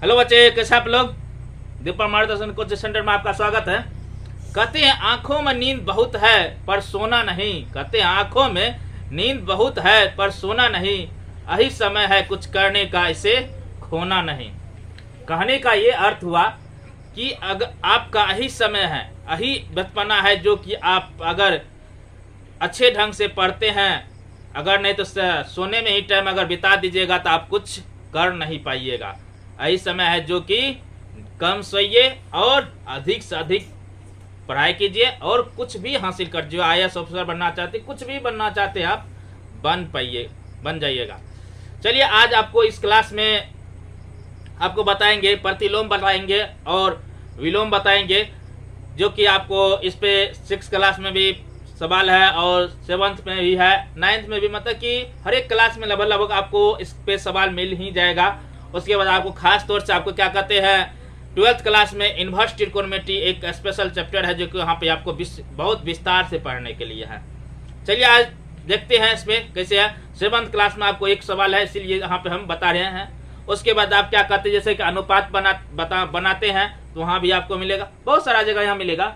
Hello बच्चे, कैसे आप लोग। दीपा मार्गदर्शन कोचिंग सेंटर में आपका स्वागत है। कहते हैं आंखों में नींद बहुत है पर सोना नहीं। कहते हैं आंखों में नींद बहुत है पर सोना नहीं, यही समय है कुछ करने का, इसे खोना नहीं। कहने का ये अर्थ हुआ कि अगर आपका यही समय है, यही बचपना है जो कि आप अगर अच्छे ढंग से पढ़ते हैं, अगर नहीं तो सोने में ही टाइम अगर बिता दीजिएगा तो आप कुछ कर नहीं पाइएगा। यही समय है जो कि कम सोइए और अधिक से अधिक पढ़ाई कीजिए और कुछ भी हासिल कर, जो IAS ऑफिसर बनना चाहते, कुछ भी बनना चाहते आप बन जाइएगा। चलिए आज आपको इस क्लास में आपको बताएंगे, प्रतिलोम बताएंगे और विलोम बताएंगे, जो कि आपको इस पे 6 क्लास में भी सवाल है और 7th में भी है, 9th में भी, मतलब कि हर एक क्लास में लगभग आपको इस पे सवाल मिल ही जाएगा। उसके बाद आपको खास तौर से आपको क्या कहते हैं 12th क्लास में इन्वर्स त्रिकोणमिति एक स्पेशल चैप्टर है जो कि यहाँ पे आपको बहुत विस्तार से पढ़ने के लिए है। चलिए आज देखते हैं इसमें कैसे है। 7th क्लास में आपको एक सवाल है, इसीलिए यहाँ पे हम बता रहे हैं। उसके बाद आप क्या कहते हैं, जैसे कि अनुपात बनाते हैं तो वहाँ भी आपको मिलेगा, बहुत सारा जगह यहाँ मिलेगा।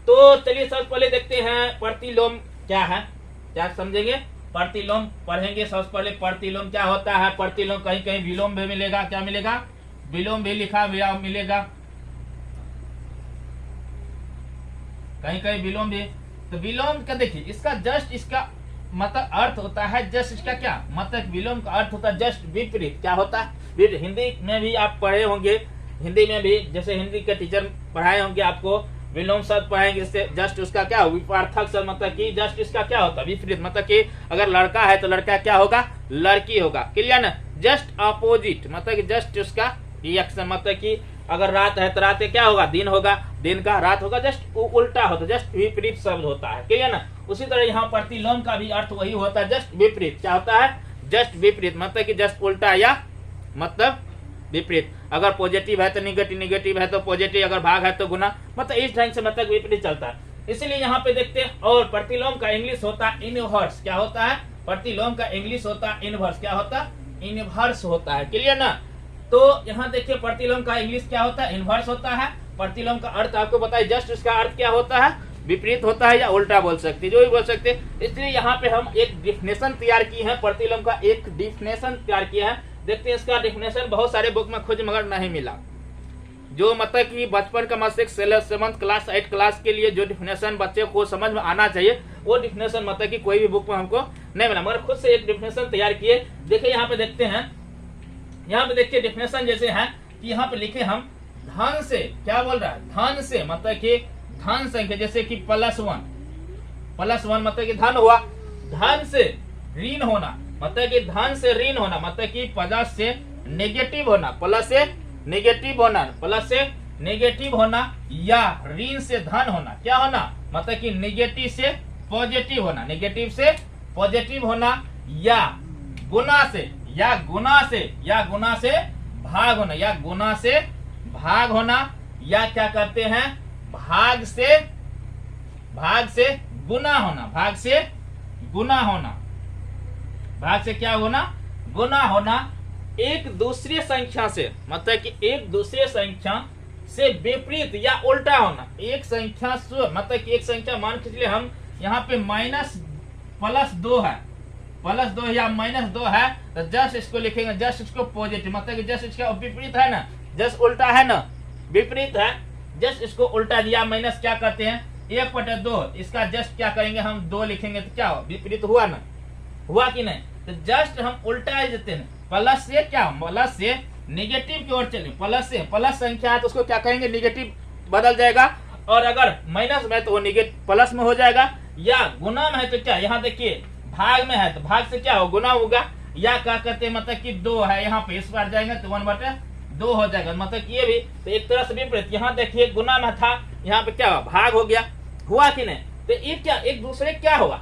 तो चलिए सबसे पहले देखते हैं प्रतिलोम क्या है, क्या समझेंगे। प्रतिलोम पढ़ेंगे सबसे पहले। प्रतिलोम क्या होता है, प्रतिलोम कहीं कहीं विलोम भी मिलेगा, क्या मिलेगा, विलोम भी लिखा हुआ मिलेगा, कहीं कहीं विलोम भी। तो विलोम का देखिए, इसका जस्ट इसका मतलब अर्थ होता है जस्ट इसका क्या मतलब, विलोम का अर्थ होता है जस्ट विपरीत। क्या होता है, हिंदी में भी आप पढ़े होंगे, हिंदी में भी जैसे हिंदी के टीचर पढ़ाए होंगे आपको, विलोम शब्द पढ़ाएंगे इससे जस्ट उसका क्या विपरीतार्थक शब्द, मतलब कि जस्ट इसका क्या होता है विपरीत, मतलब कि अगर लड़का है तो लड़का क्या होगा, लड़की होगा। क्लियर ना, जस्ट अपोजिट मतलब कि जस्ट उसका रिएक्शन, मतलब कि अगर रात है तो रात क्या होगा, दिन होगा, दिन का रात होगा, जस्ट उल्टा होता है, जस्ट विपरीत शब्द होता है। क्लियर ना। उसी तरह यहाँ प्रतिलोम का भी अर्थ वही होता है, जस्ट विपरीत। क्या होता है, जस्ट विपरीत, मतलब कि जस्ट उल्टा या मतलब विपरीत। अगर पॉजिटिव है तो निगेटिव, निगेटिव है तो पॉजिटिव, अगर भाग है तो गुना, मतलब इस ढंग से मतलब विपरीत चलता है। इसीलिए यहाँ पे देखते हैं। और प्रतिलोम का इंग्लिश होता है इनवर्स। क्या होता है, प्रतिलोम का इंग्लिश होता है इनवर्स। क्या होता है, इनवर्स होता है। क्लियर ना। तो यहाँ देखिए प्रतिलोम का इंग्लिश क्या होता है, इनवर्स होता है। प्रतिलोम का अर्थ आपको बताइए, जस्ट उसका अर्थ क्या होता है, विपरीत होता है या उल्टा बोल सकते, जो भी बोल सकते। इसलिए यहाँ पे हम एक डिफिनेशन तैयार किए हैं, प्रतिलोम का एक डिफिनेशन तैयार किया है। देखते हैं इसका डिफिनेशन, बहुत सारे बुक में खोज मगर नहीं मिला। जो मतलब कि बचपन का मतलब 7th क्लास 8th क्लास के लिए जो डिफिनेशन बच्चे को समझ में आना चाहिए, वो डिफिनेशन मतलब कि कोई भी बुक में हमको नहीं मिला, मगर खुद से एक डिफिनेशन तैयार किए। देखिए यहाँ पे देखते हैं, यहाँ पे देखिए डिफिनेशन जैसे है कि यहाँ पे लिखे हम धन से, क्या बोल रहा है, धन से मतलब कि धन संख्या, जैसे कि +1 मतलब कि धन हुआ, धन से ऋण होना मतलब कि धन से ऋण होना, मतलब कि प्लस से नेगेटिव होना, प्लस से नेगेटिव होना, प्लस से नेगेटिव होना, या ऋण से धन होना, क्या होना मतलब कि नेगेटिव से पॉजिटिव होना, नेगेटिव से पॉजिटिव होना, या गुना से, या गुना से, या गुना से भाग होना, या गुना से भाग होना, या क्या कहते हैं भाग से गुना होना, भाग से गुना होना, भाग से क्या होना, गुना होना। एक दूसरी संख्या से मतलब कि एक दूसरी संख्या से विपरीत या उल्टा होना। एक संख्या से मतलब कि एक संख्या मान के चलिए हम यहाँ पे +2 है, +2 या -2 है, तो जस्ट इसको लिखेंगे, जस्ट इसको पॉजिटिव मतलब कि जस्ट इसका विपरीत है ना, जस्ट उल्टा है ना, विपरीत है, जस्ट इसको उल्टा दिया। माइनस क्या करते हैं 1/2, इसका जस्ट क्या करेंगे हम 2 लिखेंगे, तो क्या विपरीत हुआ ना, हुआ कि नहीं। तो जस्ट हम उल्टा ही देते हैं, प्लस से क्या, प्लस से निगेटिव की ओर चले, प्लस से प्लस संख्या है तो उसको क्या कहेंगे, निगेटिव बदल जाएगा, और अगर माइनस में तो वो निगेटिव प्लस में हो जाएगा, या गुना में है तो क्या, यहाँ देखिए भाग में है तो भाग से क्या हो, गुना होगा, या क्या कहते हैं मतलब कि 2 है, यहाँ पे इस बार जाएंगे तो 1/2 हो जाएगा, मतलब ये भी तो एक तरह से विपरीत। यहाँ देखिए गुना में था, यहाँ पे क्या भाग हो गया, हुआ कि नहीं। तो ये क्या एक दूसरे क्या होगा,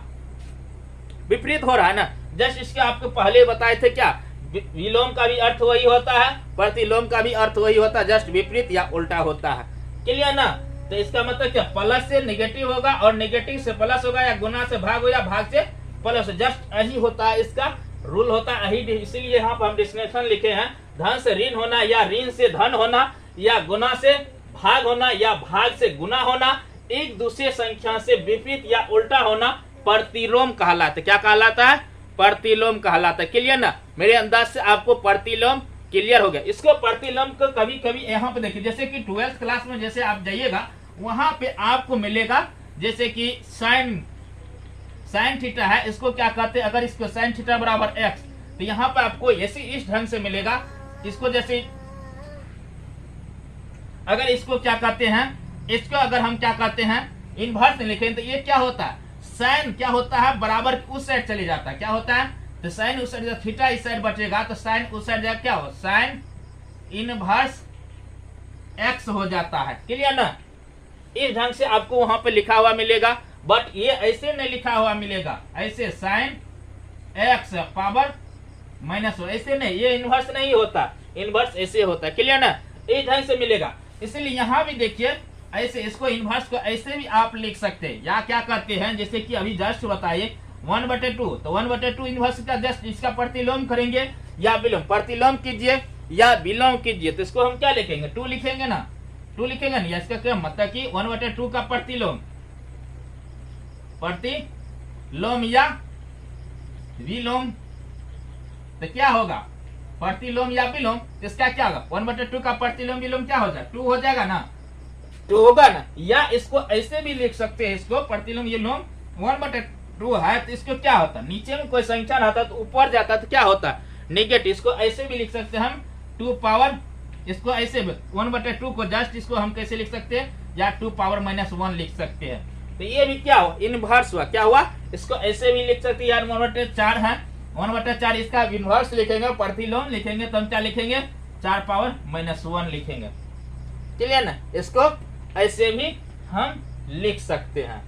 विपरीत हो रहा है ना। जस्ट इसके आपको पहले बताए थे, क्या विलोम का भी अर्थ वही होता है, प्रतिलोम का भी अर्थ वही होता है, जस्ट विपरीत या उल्टा होता है। क्लियर ना। तो इसका मतलब क्या, प्लस से नेगेटिव होगा और नेगेटिव से प्लस होगा, या गुना से भाग हो या भाग से प्लस, जस्ट यही होता है, इसका रूल होता है यही। इसीलिए यहाँ पर हम डिस्क्रिप्शन लिखे हैं धन से ऋण होना, या ऋण से धन होना, या गुना से भाग होना, या भाग से गुना होना, एक दूसरे संख्या से विपरीत या उल्टा होना प्रतिलोम कहलाता है। क्या कहलाता है? प्रतिलोम कहलाता है। क्लियर ना? मेरे अंदाज से आपको प्रतिलोम क्लियर हो गया। इसको प्रतिलोम को कभी कभी यहाँ पे देखिए, जैसे कि 12th क्लास में जैसे आप जाइएगा वहां पे आपको मिलेगा, जैसे कि साइन थीटा है, इसको क्या कहते हैं, अगर इसको साइन थीटा बराबर x, तो यहाँ पे आपको ऐसे इस ढंग से मिलेगा। इसको जैसे अगर इसको क्या कहते हैं, इसको अगर हम क्या कहते हैं इनवर्स लिखें, तो ये क्या होता है, साइन क्या होता है बराबर उस साइड चले जाता है। क्या होता है? तो साइन उस साइड, थीटा इस साइड बचेगा तो साइन उस साइड जाएगा, क्या हो, साइन इनवर्स x हो जाता है। क्लियर ना? इस ढंग से आपको वहां पे लिखा हुआ मिलेगा, बट ये ऐसे नहीं लिखा हुआ मिलेगा, ऐसे साइन x पावर माइनस हो, ऐसे नहीं, ये इनवर्स नहीं होता, इनवर्स ऐसे होता है। क्लियर ना? इस ढंग से मिलेगा। इसलिए यहाँ भी देखिए ऐसे, इसको इनवर्स को ऐसे भी आप लिख सकते हैं, या क्या करते हैं, जैसे कि अभी जस्ट बताइए 1/2, तो 1/2 इनवर्स का जस्ट इसका प्रतिलोम करेंगे या विलोम, प्रतिलोम कीजिए या विलोम कीजिए, तो इसको हम क्या लिखेंगे, 2 लिखेंगे ना, 2 लिखेंगे ना, इसका क्या मतलब कि 1/2 का प्रतिलोम या विलोम, तो क्या होगा, प्रतिलोम या विलोम, इसका क्या होगा, 1/2 का प्रतिलोम विलोम क्या हो जाएगा, 2 हो जाएगा ना, 2 होगा ना। या इसको ऐसे भी लिख सकते हैं, इसको प्रतिलोम विलोम 1/2 है, तो इसको क्या होता है, नीचे में कोई संख्या रहता तो ऊपर जाता तो क्या होता, नेगेटिव। इसको ऐसे भी लिख सकते हैं हम 2 पावर, इसको ऐसे 1/2 को जस्ट इसको हम कैसे लिख सकते हैं, या 2 पावर -1 लिख सकते हैं। तो ये भी क्या हुआ, इनवर्स हुआ। क्या हुआ, इसको ऐसे भी लिख सकते हैं, यार 1/4 है, 1/4 इसका इनवर्स लिखेंगे, प्रतिलोम लिखेंगे, तो हम क्या लिखेंगे, 4 पावर -1 लिखेंगे। क्लियर ना? इसको ऐसे भी हम लिख सकते हैं।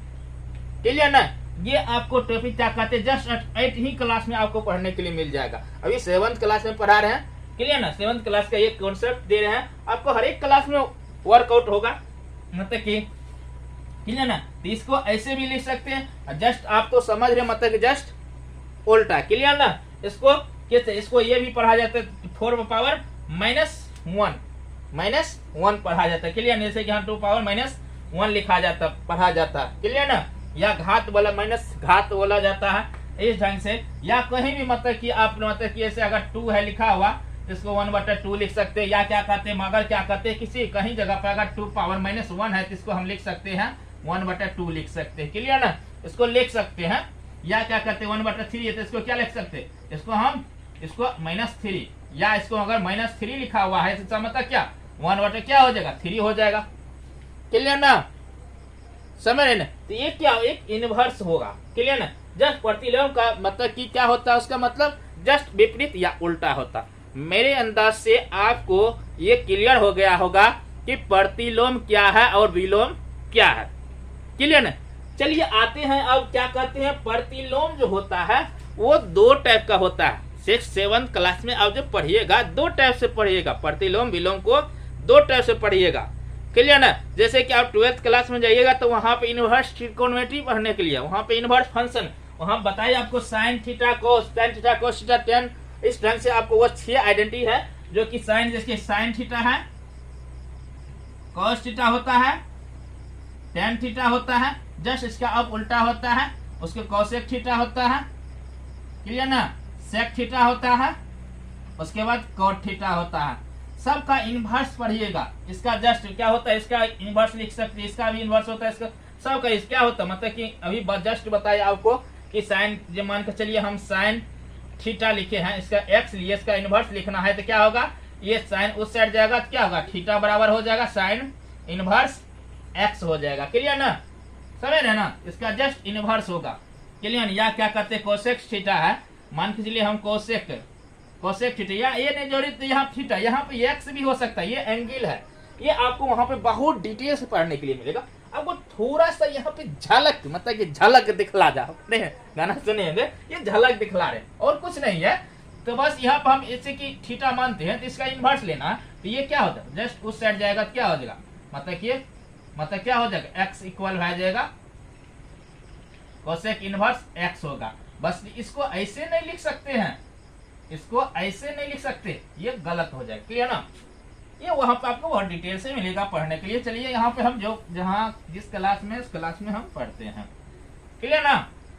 क्लियर ना? ये आपको टॉपिक क्या कहते हैं, जस्ट 8 ही क्लास में आपको पढ़ने के लिए मिल जाएगा। अभी 7th क्लास में पढ़ा रहे हैं। क्लियर ना? 7th क्लास का ये कॉन्सेप्ट दे रहे हैं, आपको हर एक क्लास में वर्कआउट होगा, मतलब कि क्लियर ना? तो इसको ऐसे भी लिख सकते हैं, जस्ट आपको समझ रहे, मतलब कि जस्ट उल्टा। क्लियर ना? इसको कैसे, इसको ये भी पढ़ा जाता है 4 पावर -1 पढ़ा जाता है। क्लियर? जैसे कि यहाँ 2 पावर -1 लिखा जाता, पढ़ा जाता है। क्लियर ना? या घात वाला माइनस घात बोला जाता है इस ढंग से, या कहीं भी मतलब कि आप मतलब कि ऐसे अगर 2 है लिखा हुआ, इसको 1/2 लिख सकते हैं, या क्या कहते हैं, मगर क्या कहते हैं, किसी कहीं जगह पर अगर 2 पावर -1 है तो इसको हम लिख सकते हैं 1/2 लिख सकते हैं। क्लियर ना? इसको लिख सकते हैं, या क्या कहते हैं 1/3 है तो इसको क्या लिख सकते हैं, इसको हम इसको -3, या इसको अगर -3 लिखा हुआ है इसका मतलब क्या, 1/, क्या हो जाएगा, 3 हो जाएगा। क्लियर ना? समझ रहे ना? तो ये क्या, एक इनवर्स होगा। क्लियर ना? जस्ट प्रतिलोम का मतलब कि क्या होता है, उसका मतलब जस्ट विपरीत या उल्टा होता। मेरे अंदाज से आपको ये क्लियर हो गया होगा कि प्रतिलोम क्या है और विलोम क्या है। क्लियर ना? चलिए आते हैं, अब क्या कहते हैं, प्रतिलोम जो होता है वो 2 टाइप का होता है। 6th 7th क्लास में आप जब पढ़िएगा 2 टाइप से पढ़िएगा, प्रतिलोम विलोम को 2 टाइप से पढ़िएगा। क्लियर ना? जैसे कि आप 12th क्लास में जाइएगा तो वहां पे इनवर्स ट्रिग्नोमेट्री पढ़ने के लिए, वहां पे इनवर्स फंक्शन, वहां बताइए आपको sine theta cos, tan theta cos theta tan, इस ढंग से आपको वो 6 आइडेंटिटी है, जो कि साइन, जैसे साइन थीटा है, कोस थीटा होता है, tan थीटा होता है, जस्ट इसका अब उल्टा होता है, उसके कोसेक थीटा होता है। क्लियर ना? सेक थीटा होता है, उसके बाद कॉट थीटा होता है। सबका इनवर्स पढ़िएगा, इसका जस्ट क्या होता है, इसका इनवर्स लिख सकते हैं, इसका भी इनवर्स होता है, इसका सबका इस क्या होता है, मतलब कि अभी जस्ट बताया आपको कि साइन, जो मान के चलिए हम साइन थीटा लिखे हैं, इसका x लिए, इसका इनवर्स लिखना है तो क्या होगा, ये साइन उस साइड जाएगा तो क्या होगा, थीटा बराबर हो जाएगा साइन इनवर्स x हो जाएगा। क्लियर ना? समझ रहे ना? इसका जस्ट इनवर्स होगा। क्लियर? या क्या कहते हैं, कोसेक थीटा है, मान के चलिए हम कोसेक थीटा, या ये नहीं जोड़ी तो यहाँ थीटा, यहाँ पे x भी हो सकता है, ये एंगल है, ये आपको वहां पे बहुत डिटेल से पढ़ने के लिए मिलेगा। आपको थोड़ा सा यहाँ पे झलक, मतलब कि झलक दिखला जाओ, नहीं गाना सुनेंगे, ये झलक दिखला रहे और कुछ नहीं है। तो बस यहाँ पर हम ऐसे कि थीटा मानते हैं तो इसका इनवर्स लेना है, तो ये क्या होता है, जस्ट उस साइड जाएगा तो क्या हो जाएगा, मतलब क्या हो जाएगा, x इक्वल हो जाएगा कोसेक इनवर्स x होगा। बस इसको ऐसे नहीं लिख सकते हैं, इसको ऐसे नहीं लिख सकते, ये गलत हो जाए, क्लियर ना। ये वहां पे आपको बहुत डिटेल से मिलेगा पढ़ने के लिए। चलिए यहाँ पे हम जो जहाँ जिस क्लास में उस क्लास में हम पढ़ते हैं, क्लियर ना।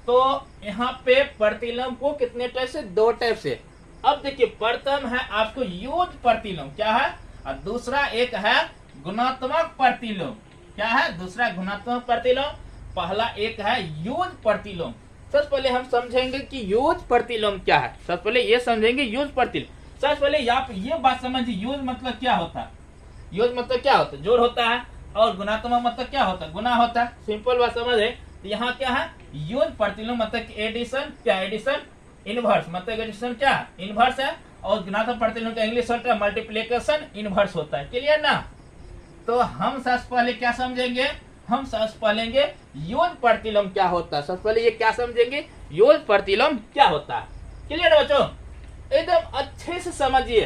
तो यहाँ पे प्रतिलोम को कितने टाइप से, 2 टाइप से। अब देखिए प्रथम है आपको योज प्रतिलोम, क्या है, और दूसरा एक है गुणात्मक प्रतिलोम। क्या है दूसरा, गुणात्मक प्रतिलोम। पहला एक है योज प्रतिलोम। सबसे पहले हम समझेंगे कि योज प्रतिलोम क्या है। सबसे पहले ये समझेंगे योज प्रतिलोम। सबसे पहले आप ये बात समझिए, योज मतलब क्या होता है। योज मतलब क्या होता है, जोड़ होता है, और गुणात्मक मतलब क्या होता है, गुना होता है। सिंपल बात समझ है। तो यहाँ क्या है, योज प्रतिलोम मतलब एडिशन, क्या एडिशन, इनवर्स मतलब एडिशन क्या इनवर्स है, और गुणात्मक प्रतिलोम का इंग्लिश होता है मल्टीप्लिकेशन इनवर्स होता है, क्लियर ना। तो हम सबसे पहले क्या समझेंगे, हम सबसे पहले योज प्रतिलोम क्या होता है। सबसे पहले ये क्या समझेंगे, योज प्रतिलोम क्या होता है, क्लियर है बच्चों। एकदम अच्छे से समझिए,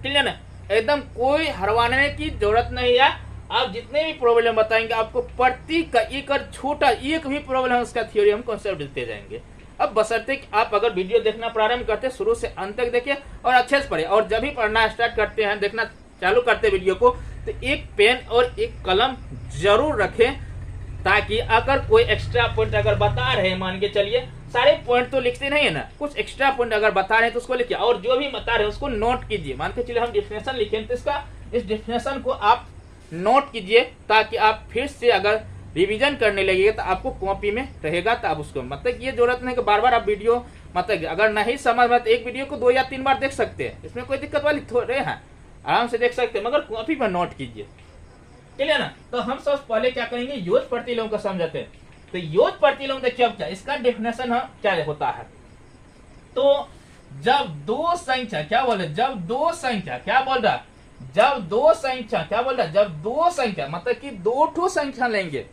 क्लियर है, एकदम कोई हरवाने की जरूरत नहीं है। आप जितने भी प्रॉब्लम बताएंगे आपको प्रति का एक और छोटा एक भी प्रॉब्लम उसका थ्योरी हम कॉन्सेप्ट देते जाएंगे। अब बशर्ते कि आप अगर वीडियो देखना प्रारंभ करते शुरू से अंत तक देखिए और अच्छे से पढ़े, और जब भी पढ़ना स्टार्ट करते हैं, देखना चालू करते वीडियो को, तो एक पेन और एक कलम जरूर रखें, ताकि अगर कोई एक्स्ट्रा पॉइंट अगर बता रहे हैं, मान के चलिए सारे पॉइंट तो लिखते नहीं है ना, कुछ एक्स्ट्रा पॉइंट अगर बता रहे हैं तो उसको लिखिए, और जो भी बता रहे हैं उसको नोट कीजिए। मान के चलिए हम डेफिनेशन लिखें तो इसका इस डेफिनेशन को आप नोट कीजिए, ताकि आप फिर से अगर रिवीजन करने लगेगा तो आपको कॉपी में रहेगा। तो आप उसको मतलब ये जरूरत नहीं कि बार बार आप वीडियो मतलब अगर नहीं समझ में तो एक वीडियो को 2 या 3 बार देख सकते हैं, इसमें कोई दिक्कत वाली थोड़े है, आराम से देख सकते हैं, मगर कॉपी पर नोट कीजिए, क्लियर ना। तो हम सब पहले क्या करेंगे, योज प्रतिलोम को समझते हैं। तो योज प्रतिलोम देखिए अब क्या, इसका डेफिनेशन क्या होता है। तो जब 2 संख्या क्या बोल रहे, जब 2 संख्या क्या बोल रहा, जब 2 संख्या क्या बोल रहा, जब 2 संख्या मतलब कि 2 ठो संख्या लेंगे,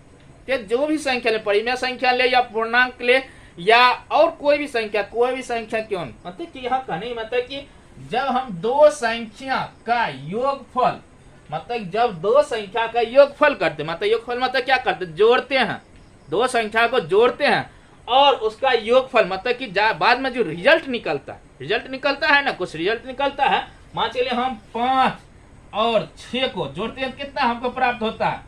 जो भी संख्या ले, परिमेय संख्या ले या पूर्णांक ले या और कोई भी संख्या क्यों, मतलब कि यहाँ कहने मतलब कि जब हम 2 संख्या का योगफल, मतलब जब 2 संख्या का योगफल करते, मतलब योगफल मतलब क्या करते, जोड़ते हैं, 2 संख्या को जोड़ते हैं और उसका योगफल मतलब कि बाद में जो रिजल्ट निकलता है ना, कुछ रिजल्ट निकलता है। मान चलिए हम 5 और 6 को जोड़ते हैं, कितना हमको प्राप्त होता है,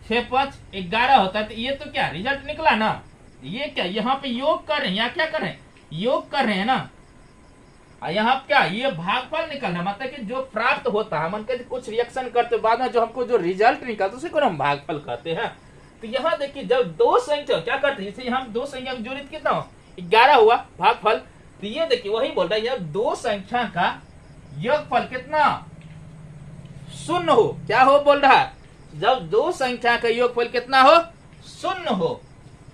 6 5 11 होता है। तो ये तो क्या रिजल्ट निकला ना, ये क्या यहाँ पे योग कर रहे हैं, यहाँ क्या कर रहे हैं, योग कर रहे हैं ना। यहाँ क्या ये भागफल निकलना, मतलब कि जो प्राप्त होता है, मतलब कुछ रिएक्शन करते बाद में जो हमको जो रिजल्ट निकलता है उसी को हम भागफल कहते हैं। तो यहाँ देखिए जब 2 संख्या क्या करते हैं, जैसे हम 2 संख्या जोड़े कितना हो 11 हुआ भागफल। तो ये देखिए वही बोल रहा है, जब 2 संख्या का योगफल कितना 0 हो, क्या हो बोल रहा है, जब 2 संख्या का योगफल कितना हो 0 हो,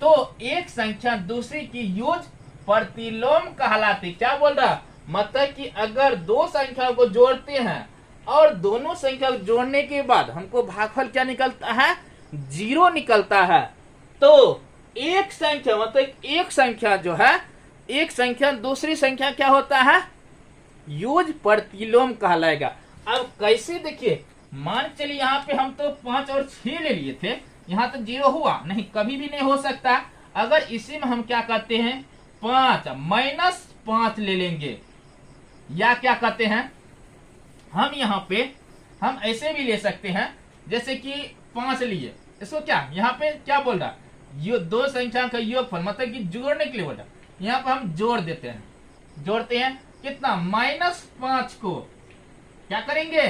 तो एक संख्या दूसरी की योज प्रतिलोम कहलाती। क्या बोल रहा, मतलब कि अगर 2 संख्या को जोड़ते हैं और दोनों संख्या को जोड़ने के बाद हमको भागफल क्या निकलता है, 0 निकलता है, तो एक संख्या मतलब एक संख्या जो है, एक संख्या दूसरी संख्या क्या होता है, योज प्रतिलोम कहलाएगा। अब कैसे देखिए, मान चलिए यहाँ पे हम तो 5 और 6 ले लिए थे, यहाँ तो 0 हुआ नहीं, कभी भी नहीं हो सकता। अगर इसी में हम क्या करते हैं, 5 -5 ले लेंगे, या क्या कहते हैं हम यहाँ पे हम ऐसे भी ले सकते हैं, जैसे कि 5 लिए, इसको क्या यहाँ पे क्या बोल रहा, ये 2 संख्या का योगफल मतलब कि जोड़ने के लिए बोल रहा, यहाँ पे हम जोड़ देते हैं, जोड़ते हैं कितना -5 को क्या करेंगे,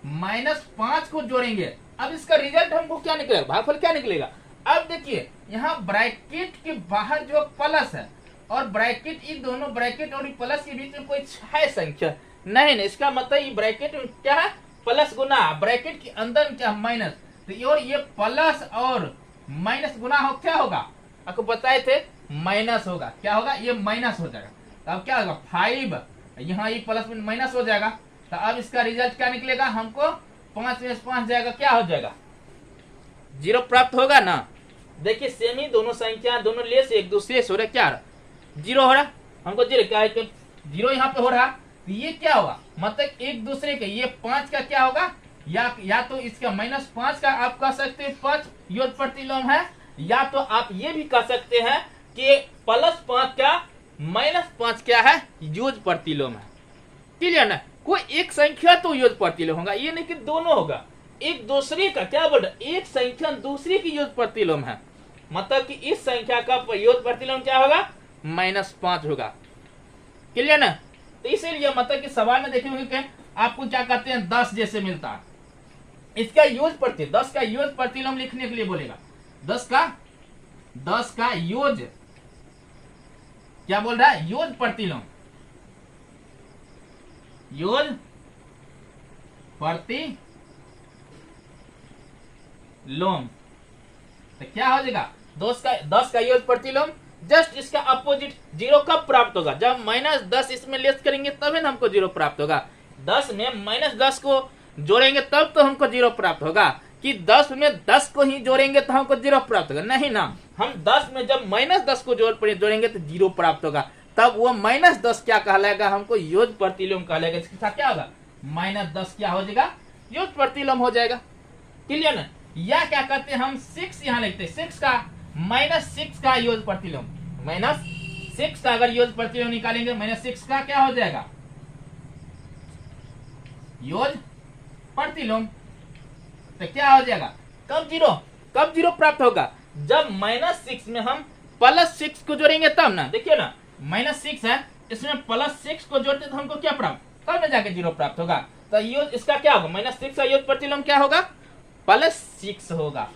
-5 को जोड़ेंगे। अब इसका रिजल्ट हमको क्या निकलेगा, भागफल क्या निकलेगा। अब देखिए यहाँ ब्रैकेट के बाहर जो प्लस है और ब्रैकेट, ये दोनों ब्रैकेट और प्लस के बीच में कोई है संख्या नहीं, इसका मतलब ये ब्रैकेट में क्या है प्लस गुना, ब्रैकेट के अंदर क्या माइनस, तो और ये प्लस और माइनस गुना हो क्या होगा, आपको बताए थे माइनस होगा, क्या होगा ये माइनस हो जाएगा। तो अब क्या होगा 5, यहाँ ये प्लस में माइनस हो जाएगा। तो अब इसका रिजल्ट क्या निकलेगा, हमको 5 में 5 जाएगा, क्या हो जाएगा 0 प्राप्त होगा ना। देखिए सेम ही दोनों संख्या, दोनों ले से एक दूसरे से हो रहा, क्या 0 हो रहा, हमको 0 क्या है, 0 यहाँ पे हो रहा। तो ये क्या होगा, मतलब एक दूसरे के, ये 5 का क्या होगा, या तो इसका -5 का आप कह सकते हैं 5 योज प्रतिलोम है, या तो आप ये भी कह सकते हैं कि +5 का -5 क्या है, योग प्रतिलोम है। क्लियर ना, कोई एक संख्या तो योग प्रतिलोम होगा, ये नहीं कि दोनों होगा, एक दूसरे का क्या बोल रहा, एक संख्या दूसरे की योग प्रतिलोम है, मतलब कि इस संख्या का योग प्रतिलोम क्या होगा, -5 होगा। क्लियर ना, तो इसीलिए मतलब कि सवाल में देखेंगे कि आपको क्या कहते हैं 10 जैसे मिलता है, इसका योग प्रति 10 का योग प्रतिलोम लिखने के लिए बोलेगा, 10 का योग क्या बोल रहा है, योग प्रतिलोम, योग प्रतिलोम, तो क्या हो जाएगा 10 का योग प्रतिलोम, जस्ट इसका अपोजिट 0 कब प्राप्त होगा, जब -10 इसमें लेस करेंगे तभी हमको 0 प्राप्त होगा। 10 में -10 को जोड़ेंगे तब तो हमको 0 प्राप्त होगा, कि 10 में 10 को ही जोड़ेंगे तो हमको 0 प्राप्त होगा, नहीं ना, हम 10 में जब -10 को जोड़ेंगे तो 0 प्राप्त होगा, तब वो -10 क्या कहलाएगा, हमको योग प्रतिलोम कहलाएगा। इसके साथ क्या होगा, -10 क्या हो जाएगा, योग प्रतिलोम हो जाएगा। क्लियर ना, या क्या कहते हैं हम 6 यहाँ लिखते हैं, 6 का -6 का योग प्रतिलोम, -6 का अगर योग प्रतिलोम निकालेंगे -6 का क्या हो जाएगा, योग प्रतिलोम, तो क्या हो जाएगा, कब जीरो प्राप्त होगा, जब -6 में हम +6 को जोड़ेंगे तब ना, देखिए ना -6 है, इसमें +6 को जोड़ते तो हमको क्या प्राप्त, तब में जाके 0 प्राप्त होगा, तो योग इसका क्या होगा, -6 का योग प्रतिलोम क्या होगा, +6 होगा।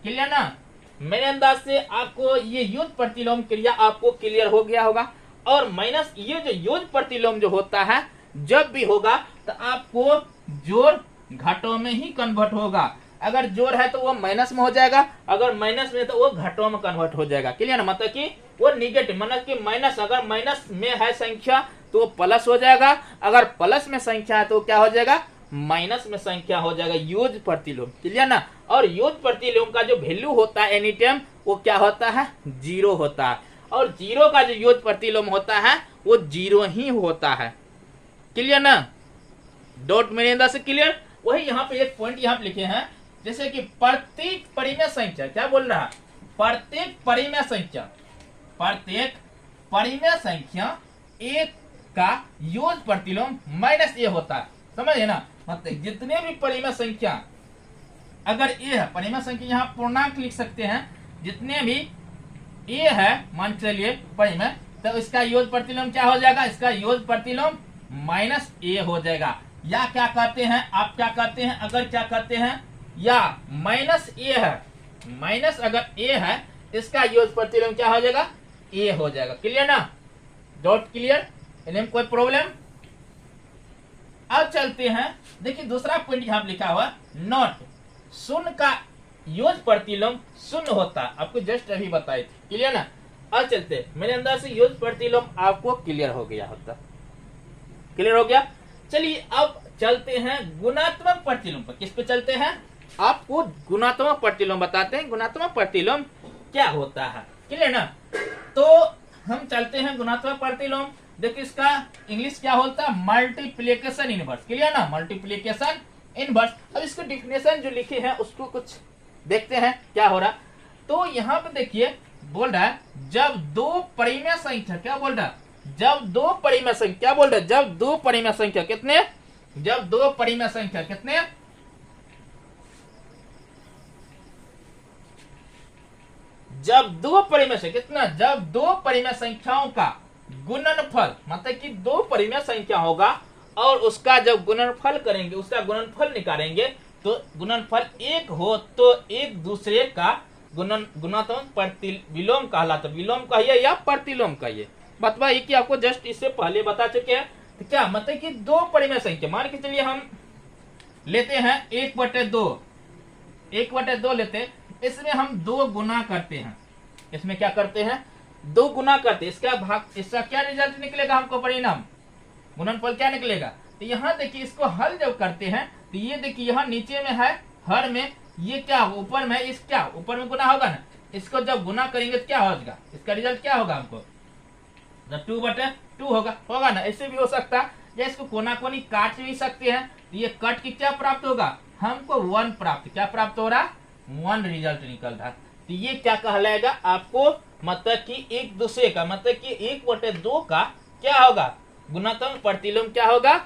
क्लियर ना, मेरे अंदाज से आपको ये योग प्रतिलोम क्रिया आपको क्लियर हो गया होगा। और माइनस ये जो योग प्रतिलोम जो होता है जब भी होगा तो आपको जोड़ घटों में ही कन्वर्ट होगा, अगर जोड़ है तो वो माइनस में हो जाएगा, अगर माइनस में तो वो घटों में कन्वर्ट हो जाएगा। क्लियर ना, मतलब कि वो निगेटिव, मतलब कि माइनस, अगर माइनस में है संख्या तो वो प्लस हो जाएगा, अगर प्लस में संख्या है तो क्या हो जाएगा, माइनस में संख्या हो जाएगा, योग प्रतिलोम। क्लियर ना, और योग प्रतिलोम का जो वैल्यू होता है एनी टाइम वो क्या होता है, 0 होता है, और 0 का जो योग प्रतिलोम होता है वो 0 ही होता है। क्लियर ना, डॉट मेरे अंदर से क्लियर। वही यहाँ पे एक पॉइंट यहाँ पे लिखे हैं, जैसे कि प्रत्येक परिमेय संख्या, क्या बोल रहा है, प्रत्येक परिमेय संख्या एक का योग प्रतिलोम -a होता है, समझे ना, मतलब जितने भी परिमेय संख्या, अगर a है, परिमेय संख्या यहाँ पूर्णांक लिख सकते हैं, जितने भी a है मान चलिए परिमेय, तो इसका योग प्रतिलोम क्या हो जाएगा, इसका योग प्रतिलोम -a हो जाएगा। या क्या कहते हैं आप, क्या कहते हैं, अगर क्या कहते हैं, या -a है, माइनस अगर a है इसका योग प्रतिलोम क्या हो जाएगा, a हो जाएगा। क्लियर ना, डॉट क्लियर, इन्हें कोई प्रॉब्लम। अब चलते हैं, देखिए दूसरा पॉइंट यहाँ लिखा हुआ नॉट, शून्य का योग प्रतिलोम शून्य होता है, आपको जस्ट अभी बताए थे। क्लियर ना, अब चलते, मेरे अंदर से योग प्रतिलोम आपको क्लियर हो गया होता, क्लियर हो गया। चलिए अब चलते हैं गुणात्मक प्रतिलोम पर। किस पे चलते हैं, आपको गुणात्मक प्रतिलोम बताते हैं, गुणात्मक प्रतिलोम क्या होता है। क्लियर ना, तो हम चलते हैं गुणात्मक प्रतिलोम। देखिए इसका इंग्लिश क्या होता है, मल्टीप्लिकेशन इनवर्स। क्लियर ना, मल्टीप्लिकेशन इनवर्स। अब इसका डिफिनेशन जो लिखे हैं उसको कुछ देखते हैं क्या हो रहा। तो यहाँ पे देखिए बोल रहा है, जब दो परिमेय संख्या, क्या बोल रहा है, जब दो परिमेय संख्या, क्या बोल रहा है, जब दो परिमेय संख्या कितने, जब दो परिमेय संख्या कितने, जब दो परिमेय से कितना, जब दो परिमेय संख्याओं का गुणनफल, मतलब कि दो परिमेय संख्या होगा और उसका जब गुणनफल करेंगे, उसका गुणनफल निकालेंगे, तो गुणनफल एक हो तो एक दूसरे का गुणात्मक प्रतिलोम कहलाता। विलोम कहिए या प्रतिलोम कहिए, बतवाइए कि आपको जस्ट इससे पहले बता चुके हैं। तो क्या मतलब कि दो परिमेय संख्या, मान के चलिए हम लेते हैं 1/2, 1/2 लेते हैं, इसमें हम 2 गुना करते हैं, इसमें क्या करते हैं, 2 गुना करते हैं, इसका भाग, इसका क्या रिजल्ट निकलेगा, हमको परिणाम गुणनफल क्या निकलेगा। तो यहाँ देखिए इसको हल जब करते हैं तो ये देखिए यहाँ नीचे में है, हर में ये क्या ऊपर में, इस क्या ऊपर में गुना होगा ना, इसको जब गुना करेंगे तो क्या होगा, इसका रिजल्ट क्या होगा, हमको 2/2 होगा ना। ऐसे भी हो सकता है, या इसको कोना कोनी काट भी सकते हैं, तो ये कट की क्या प्राप्त होगा, हमको 1 प्राप्त, क्या प्राप्त हो रहा, 1 रिजल्ट निकल रहा। तो ये क्या कहलाएगा आपको, मतलब कि एक दूसरे का, मतलब कि 1/2 का क्या होगा, गुणात्मक प्रतिलोम क्या होगा,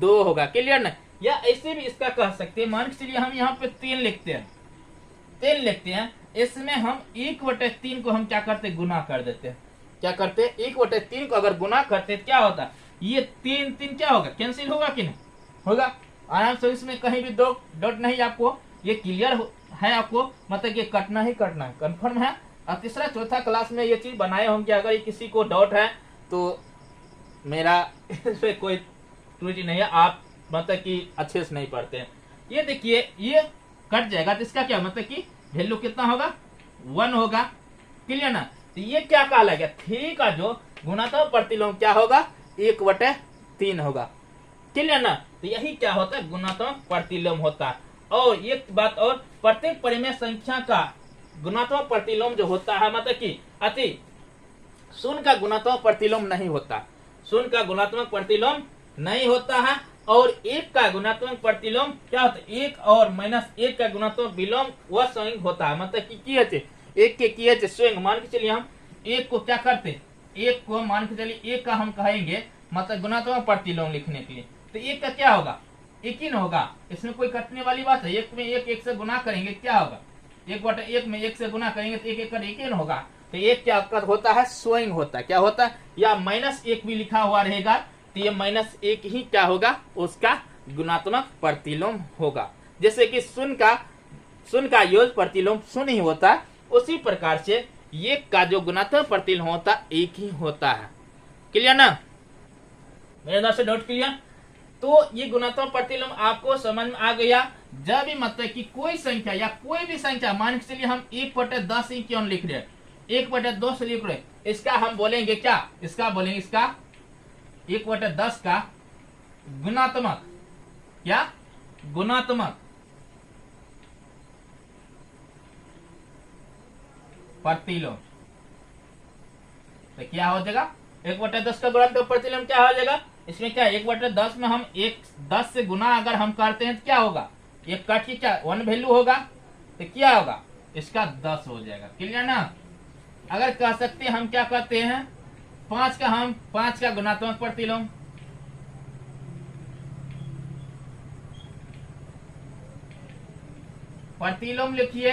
2 होगा। क्लियर ना। या ऐसे भी इसका कह सकते हैं, मान के चलिए हम यहाँ पे 3 लिखते हैं, 3 लिखते हैं, इसमें हम 1/3 को हम क्या करते हैं, गुना कर देते हैं। क्या करते हैं, 1/3 को अगर गुना करते हैं क्या होता है, ये 3 क्या होगा, कैंसिल होगा कि नहीं होगा, आराम से। इसमें कहीं भी दो डॉट नहीं, आपको ये क्लियर है, आपको मतलब ये कटना ही कटना है, कंफर्म है। और तीसरा चौथा क्लास में ये चीज बनाए होंगे, अगर ये किसी को डाउट है तो मेरा इसमें कोई त्रुटि नहीं है, आप मतलब कि अच्छे से नहीं पढ़ते हैं। ये देखिए ये कट जाएगा, तो इसका क्या मतलब कि वैल्यू कितना होगा, 1 होगा। क्लियर ना। तो ये क्या कहलाएगा, 3 का जो गुणात्मक प्रतिलोम क्या होगा, 1/3 होगा। क्लियर ना। तो यही क्या होता है, गुणात्मक प्रतिलोम होता है। और एक बात और, प्रत्येक परिमेय संख्या का गुणात्मक प्रतिलोम जो होता है, मतलब कि अति शून्य का गुणात्मक प्रतिलोम नहीं होता, शून्य का गुणात्मक प्रतिलोम नहीं होता है। और 1 का गुणात्मक प्रतिलोम क्या होता है, 1 और -1 का गुणात्मक विलोम वह स्वयं होता है, मतलब कि 1 के किए स्वयं। मान के चलिए हम 1 को क्या करते, 1 को मान के चलिए 1 का हम कहेंगे मतलब गुणात्मक प्रतिलोम लिखने के लिए, तो 1 का क्या होगा, 1 ही न होगा, इसमें कोई कटने वाली बात है। 1 में 1 से गुना करेंगे क्या होगा, 1/1 में 1 से गुना करेंगे तो 1 1 ही न होगा। तो 1 क्या होता है, स्वयं होता है, क्या होता है, या -1 भी लिखा हुआ रहेगा तो ये -1 ही क्या होगा, उसका गुणात्मक प्रतिलोम होगा। जैसे कि शून्य का योग प्रतिलोम 0 ही होता है, उसी प्रकार से ये का जो गुणात्मक प्रतिलोम होता है 1 ही होता है। क्लियर ना, मेरे तरफ से डाउट क्लियर। तो ये गुणात्मक प्रतिलोम आपको समझ में आ गया। जब भी मतलब कि कोई संख्या या कोई भी संख्या, मान के चलिए हम 1/10 ही क्यों लिख रहे हैं, 1/2 से लिख रहे, इसका हम बोलेंगे क्या, इसका बोलेंगे, इसका 1/10 का गुणात्मक, क्या गुणात्मक प्रतिलोम। तो क्या हो जाएगा, 1/10 का गुणात्मक प्रतिलोम क्या हो जाएगा, इसमें क्या 1/10 में हम 10 से गुना अगर हम करते हैं तो क्या होगा, ये कट की क्या 1 वैल्यू होगा, तो क्या होगा, इसका 10 हो जाएगा। क्लियर ना। अगर कह सकते हैं हम क्या करते हैं, 5 का गुणात्मक प्रतिलोम, प्रतिलोम लिखिए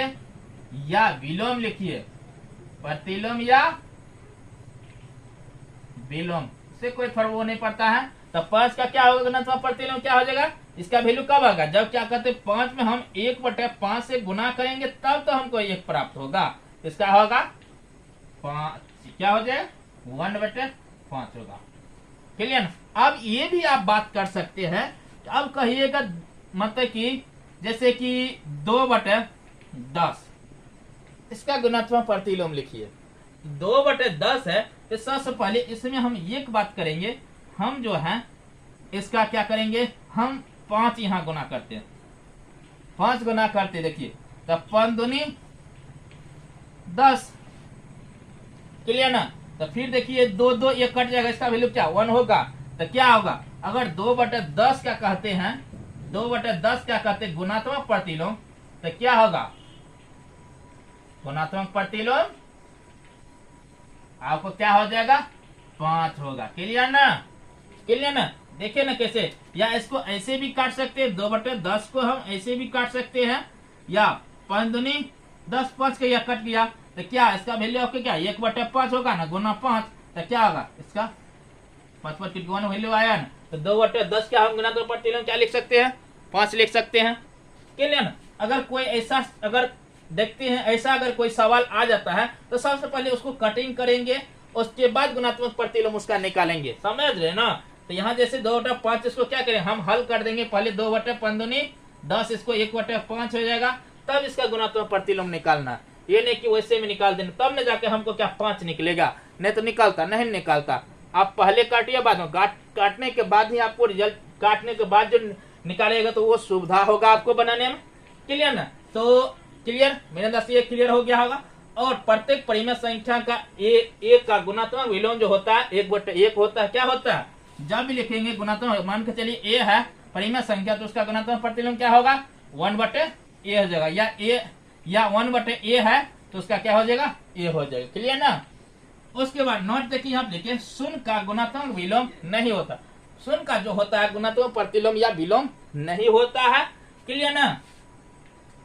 या विलोम लिखिए, प्रतिलोम या विलोम से कोई फर्क वो नहीं पड़ता है। तो 5 का क्या होगा, गुणात्मक प्रतिलोम क्या हो जाएगा, इसका वैल्यू कब आएगा, जब क्या कहते हैं 5 में हम 1/5 से गुना करेंगे तब तो हमको 1 प्राप्त होगा, इसका होगा 5, क्या हो जाए 1/5 होगा। क्लियर ना। अब ये भी आप बात कर सकते हैं, अब कहिएगा मतलब कि जैसे कि 2/10 इसका गुणात्मक प्रतिलोम लिखिए, 2/10 है, तो सबसे पहले इसमें हम एक बात करेंगे, हम जो है इसका क्या करेंगे, हम 5 यहाँ गुना करते हैं, 5 गुना करते, देखिए तब 5 दूनी 10। क्लियर ना। तो फिर देखिए 2 ये कट जाएगा, इसका वैल्यू क्या 1 होगा। तो क्या होगा, अगर 2/10 क्या कहते हैं, 2/10 क्या कहते हैं गुणात्मक प्रतिलोम, तो क्या होगा, गुणात्मक प्रतिलोम आपको क्या हो जाएगा, 5 होगा। क्लियर ना, क्लियर ना। देखिए ना कैसे, या इसको ऐसे भी काट सकते हैं, 2/10 को हम ऐसे भी काट सकते हैं, या 5 दूनी 10, 5 का यह कट गया, तो क्या इसका वैल्यू आपके क्या 1/5 होगा ना, गुना 5, तो क्या होगा इसका 5 की 1 वैल्यू आया ना। तो 2/10 क्या हम गुणात्मक प्रतिलोम क्या लिख सकते हैं, 5 लिख सकते हैं। क्लियर ना। अगर कोई ऐसा, अगर देखते हैं ऐसा अगर कोई सवाल आ जाता है तो सबसे पहले उसको कटिंग करेंगे, उसके बाद गुणात्मक प्रतिलोम उसका निकालेंगे, समझ रहे ना। तो यहाँ जैसे 2/5 इसको क्या करें, हम हल कर देंगे, पहले 2/5 दूनी 10, इसको 1/5 हो जाएगा, तब इसका गुणात्मक प्रतिलोम निकालना। ये नहीं कि वैसे में निकाल देना, तब न जाके हमको क्या 5 निकलेगा, नहीं तो निकालता नहीं निकालता। आप पहले काटिए, बाद में काटने के बाद ही आपको रिजल्ट, काटने के बाद जो निकालेगा तो वो सुविधा होगा आपको बनाने में। क्लियर ना। तो क्लियर, मेरे अंदर से ये क्लियर हो गया होगा। और प्रत्येक परिमेय संख्या का एक का गुणात्मक विलोम जो होता है 1/1 होता है। क्या होता है, जब भी लिखेंगे गुणात्मक, मान के चलिए ए है परिमेय संख्या, तो उसका गुणात्मक प्रतिलोम क्या होगा 1/a हो जाएगा, या 1/a है तो उसका क्या हो जाएगा, ए हो जाएगा। क्लियर ना। उसके बाद नोट देखिए, यहाँ देखिए शून्य का गुणात्मक विलोम नहीं होता। शून्य का जो होता है गुणात्मक प्रतिलोम या विलोम नहीं होता है। क्लियर ना।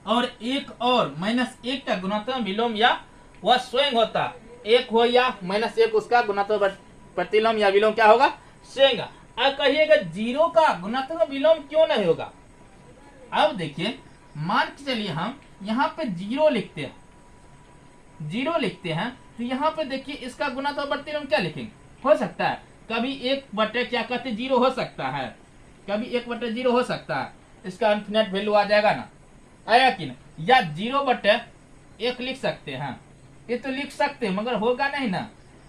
और एक और -1 का गुणात्मक विलोम या वह स्वयं होता, एक हो या -1 उसका गुणात्मक प्रतिलोम या विलोम क्या होगा, स्वयं। अब कहिएगा 0 का गुणात्मक विलोम क्यों नहीं होगा। अब देखिए मान के चलिए हम यहाँ पे 0 लिखते हैं, 0 लिखते हैं, तो यहाँ पे देखिए इसका गुणात्मक प्रतिलोम क्या लिखेंगे। हो सकता है कभी 1 क्या कहते 0 हो सकता है, कभी 1/0 हो सकता है, इसका इनफिनिट वैल्यू आ जाएगा ना, आया कि ना। या 0/1 लिख सकते हैं, ये तो लिख सकते हैं मगर होगा नहीं ना,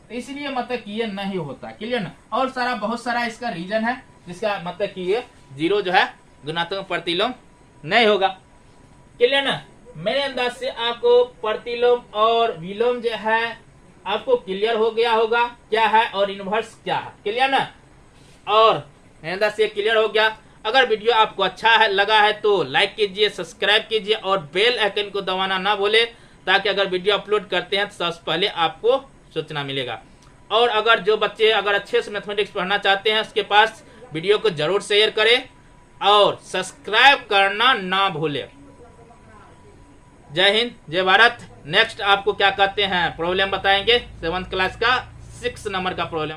तो इसलिए मतलब कि ये नहीं होता। क्लियर ना। और सारा बहुत सारा इसका रीजन है जिसका मतलब कि ये 0 जो है गुणात्मक प्रतिलोम नहीं होगा। क्लियर ना। मेरे अंदाज से आपको प्रतिलोम और विलोम जो है आपको क्लियर हो गया होगा क्या है और इनवर्स क्या है। क्लियर ना। और मेरे अंदाज से क्लियर हो गया। अगर वीडियो आपको अच्छा है लगा है तो लाइक कीजिए, सब्सक्राइब कीजिए और बेल आइकन को दबाना ना भूले, ताकि अगर वीडियो अपलोड करते हैं तो सबसे पहले आपको सूचना मिलेगा। और अगर जो बच्चे अगर अच्छे से मैथमेटिक्स पढ़ना चाहते हैं उसके पास वीडियो को जरूर शेयर करें और सब्सक्राइब करना ना भूले। जय हिंद, जय भारत। नेक्स्ट आपको क्या कहते हैं प्रॉब्लम बताएंगे 7th क्लास का 6 नंबर का प्रॉब्लम।